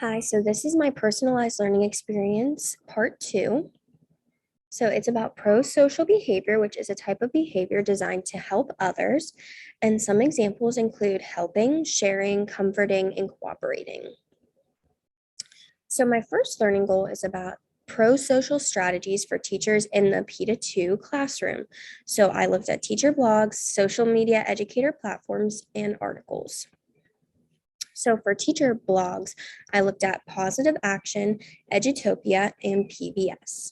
Hi, so this is my personalized learning experience, part two. So it's about pro-social behavior, which is a type of behavior designed to help others. And some examples include helping, sharing, comforting, and cooperating. So my first learning goal is about pro-social strategies for teachers in the PETA 2 classroom. So I looked at teacher blogs, social media educator platforms, and articles. So for teacher blogs, I looked at Positive Action, Edutopia, and PBS.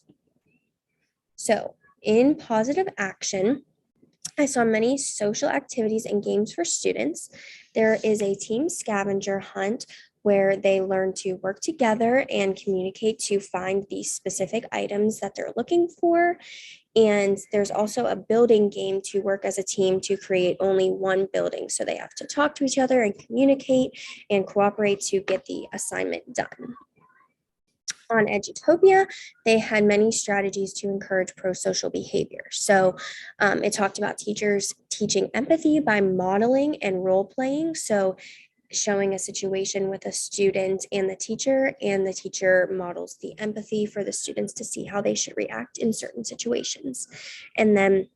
So in Positive Action, I saw many social activities and games for students. There is a team scavenger hunt where they learn to work together and communicate to find the specific items that they're looking for. And there's also a building game to work as a team to create only one building. So they have to talk to each other and communicate and cooperate to get the assignment done. On Edutopia, they had many strategies to encourage pro-social behavior. So it talked about teachers teaching empathy by modeling and role playing. So showing a situation with a student and the teacher models the empathy for the students to see how they should react in certain situations. And then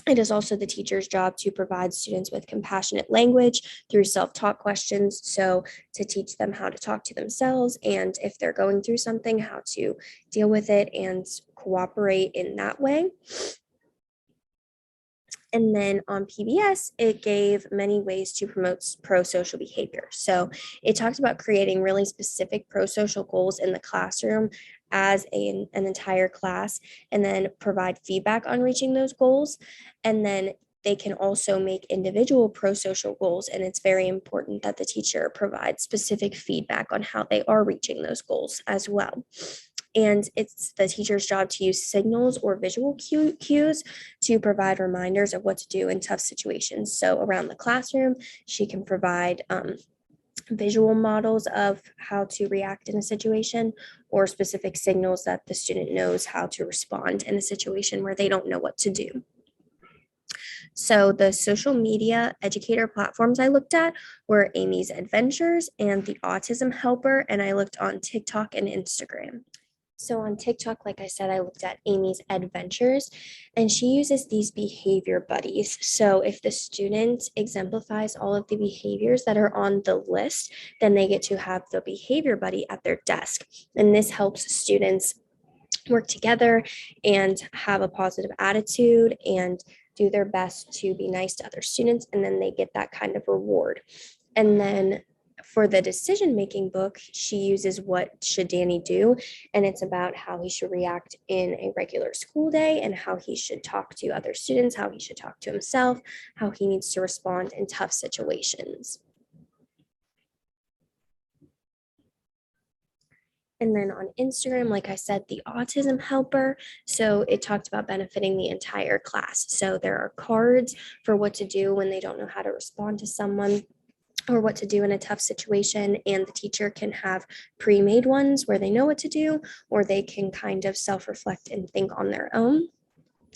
it is also the teacher's job to provide students with compassionate language through self-taught questions. So to teach them how to talk to themselves and if they're going through something, how to deal with it and cooperate in that way. And then on PBS, it gave many ways to promote pro-social behavior. So it talked about creating really specific pro-social goals in the classroom as an entire class, and then provide feedback on reaching those goals. And then they can also make individual pro-social goals, and it's very important that the teacher provides specific feedback on how they are reaching those goals as well. And it's the teacher's job to use signals or visual cues to provide reminders of what to do in tough situations. So around the classroom, she can provide visual models of how to react in a situation or specific signals that the student knows how to respond in a situation where they don't know what to do. So the social media educator platforms I looked at were Amy's Adventures and the Autism Helper, and I looked on TikTok and Instagram. So on TikTok, like I said, I looked at Amy's Adventures, and she uses these behavior buddies. So if the student exemplifies all of the behaviors that are on the list, then they get to have the behavior buddy at their desk. And this helps students work together and have a positive attitude and do their best to be nice to other students. And then they get that kind of reward. And then for the decision making book, she uses What Should Danny Do? And it's about how he should react in a regular school day and how he should talk to other students, how he should talk to himself, how he needs to respond in tough situations. And then on Instagram, like I said, the Autism Helper. So it talked about benefiting the entire class. So there are cards for what to do when they don't know how to respond to someone or what to do in a tough situation. And the teacher can have pre-made ones where they know what to do, or they can kind of self-reflect and think on their own.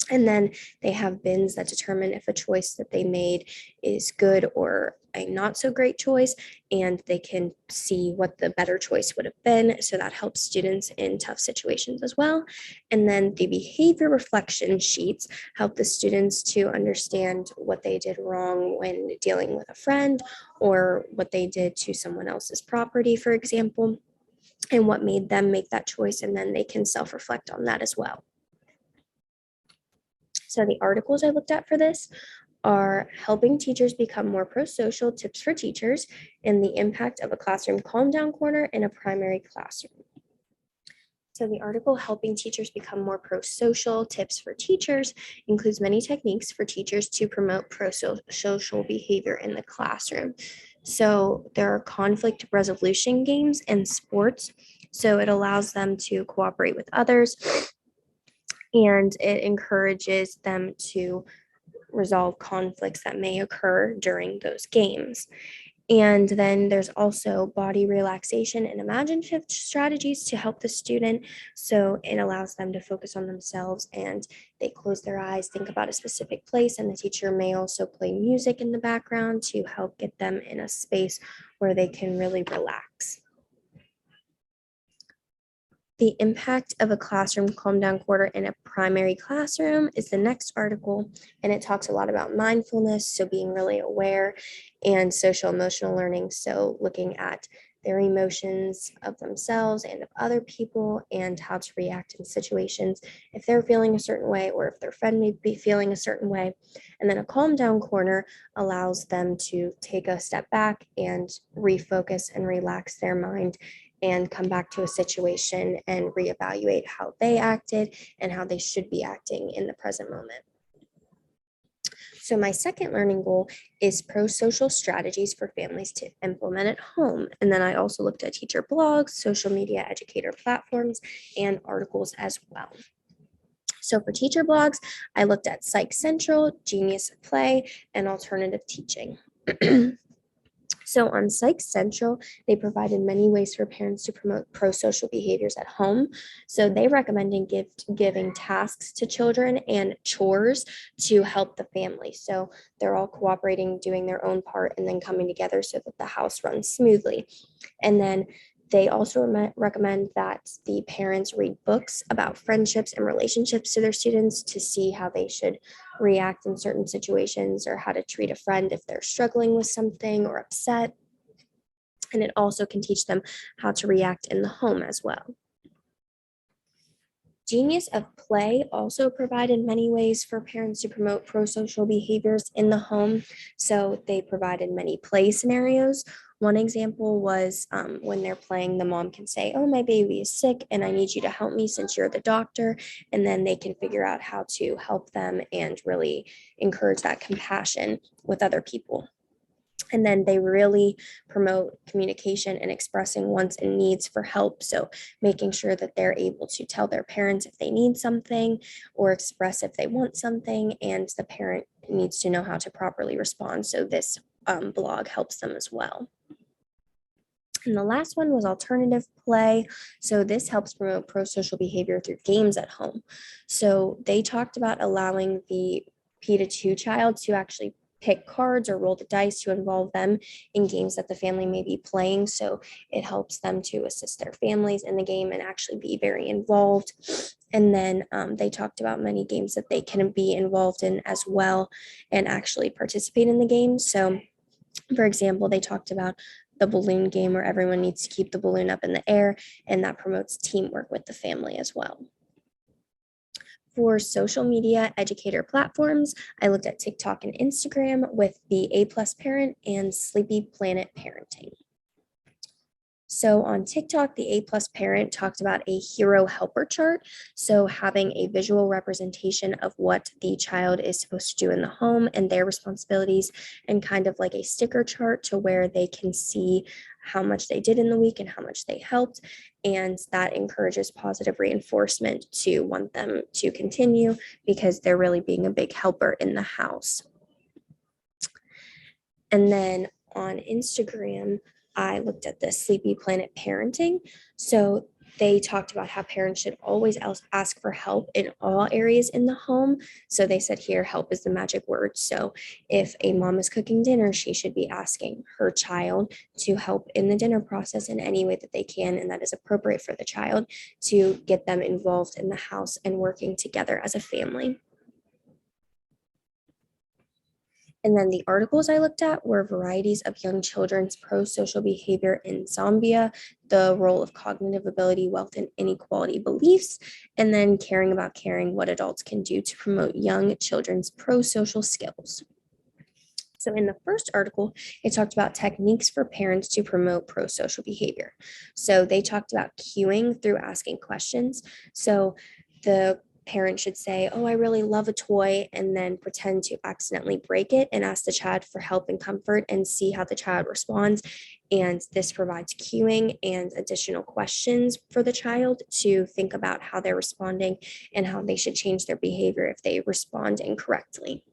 And then they have bins that determine if a choice that they made is good or a not so great choice, and they can see what the better choice would have been. So that helps students in tough situations as well. And then the behavior reflection sheets help the students to understand what they did wrong when dealing with a friend or what they did to someone else's property, for example, and what made them make that choice. And then they can self reflect on that as well. So the articles I looked at for this are Helping Teachers Become More Pro-Social, Tips for Teachers, and the Impact of a Classroom Calm Down Corner in a Primary Classroom. So the article Helping Teachers Become More Pro-Social, Tips for Teachers includes many techniques for teachers to promote pro-social behavior in the classroom. So there are conflict resolution games and sports. So it allows them to cooperate with others, and it encourages them to resolve conflicts that may occur during those games. And then there's also body relaxation and imaginative strategies to help the student. So it allows them to focus on themselves and they close their eyes, think about a specific place, and the teacher may also play music in the background to help get them in a space where they can really relax. The impact of a classroom calm down quarter in a primary classroom is the next article, and it talks a lot about mindfulness, so being really aware, and social emotional learning, so looking at their emotions of themselves and of other people and how to react in situations if they're feeling a certain way or if their friend may be feeling a certain way. And then a calm down corner allows them to take a step back and refocus and relax their mind and come back to a situation and reevaluate how they acted and how they should be acting in the present moment. So my second learning goal is pro-social strategies for families to implement at home. And then I also looked at teacher blogs, social media educator platforms, and articles as well. So for teacher blogs, I looked at Psych Central, Genius of Play, and Alternative Teaching. So on Psych Central, they provided many ways for parents to promote pro-social behaviors at home. So they recommended giving tasks to children and chores to help the family. So they're all cooperating, doing their own part, and then coming together so that the house runs smoothly. And then they also recommend that the parents read books about friendships and relationships to their students to see how they should react in certain situations or how to treat a friend if they're struggling with something or upset. And it also can teach them how to react in the home as well. Genius of Play also provided many ways for parents to promote pro-social behaviors in the home. So they provided many play scenarios. One example was when they're playing, the mom can say, "Oh, my baby is sick and I need you to help me since you're the doctor." And then they can figure out how to help them and really encourage that compassion with other people. And then they really promote communication and expressing wants and needs for help. So making sure that they're able to tell their parents if they need something or express if they want something, and the parent needs to know how to properly respond. So this blog helps them as well. And the last one was alternative play. So this helps promote pro-social behavior through games at home. So they talked about allowing the P2 child to actually pick cards or roll the dice to involve them in games that the family may be playing. So it helps them to assist their families in the game and actually be very involved. And then they talked about many games that they can be involved in as well and actually participate in the game. So for example, they talked about the balloon game where everyone needs to keep the balloon up in the air, and that promotes teamwork with the family as well. For social media educator platforms, I looked at TikTok and Instagram with the A Plus Parent and Sleepy Planet Parenting. So on TikTok, the A Plus Parent talked about a hero helper chart. So having a visual representation of what the child is supposed to do in the home and their responsibilities, and kind of like a sticker chart to where they can see how much they did in the week and how much they helped. And that encourages positive reinforcement to want them to continue because they're really being a big helper in the house. And then on Instagram, I looked at the Sleepy Planet Parenting. So they talked about how parents should always ask for help in all areas in the home. So they said here, help is the magic word. So if a mom is cooking dinner, she should be asking her child to help in the dinner process in any way that they can, and that is appropriate for the child, to get them involved in the house and working together as a family. And then the articles I looked at were varieties of young children's pro-social behavior in Zambia, the role of cognitive ability, wealth, and inequality beliefs, and then caring about caring, what adults can do to promote young children's pro-social skills. So in the first article, it talked about techniques for parents to promote pro-social behavior. So they talked about cueing through asking questions. So the parent should say, "Oh, I really love a toy," and then pretend to accidentally break it and ask the child for help and comfort and see how the child responds. And this provides cueing and additional questions for the child to think about how they're responding and how they should change their behavior if they respond incorrectly.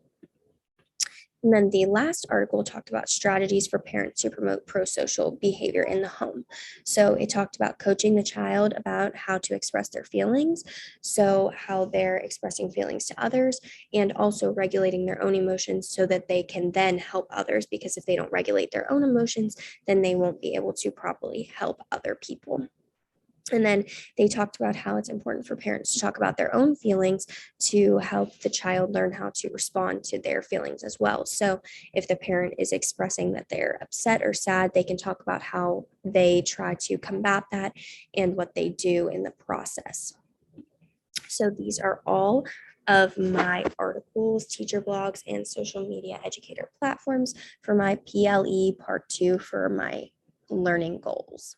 And then the last article talked about strategies for parents to promote pro-social behavior in the home. So it talked about coaching the child about how to express their feelings, so how they're expressing feelings to others, and also regulating their own emotions so that they can then help others, because if they don't regulate their own emotions, then they won't be able to properly help other people. And then they talked about how it's important for parents to talk about their own feelings to help the child learn how to respond to their feelings as well. So if the parent is expressing that they're upset or sad, they can talk about how they try to combat that and what they do in the process. So these are all of my articles, teacher blogs, and social media educator platforms for my PLE Part 2 for my learning goals.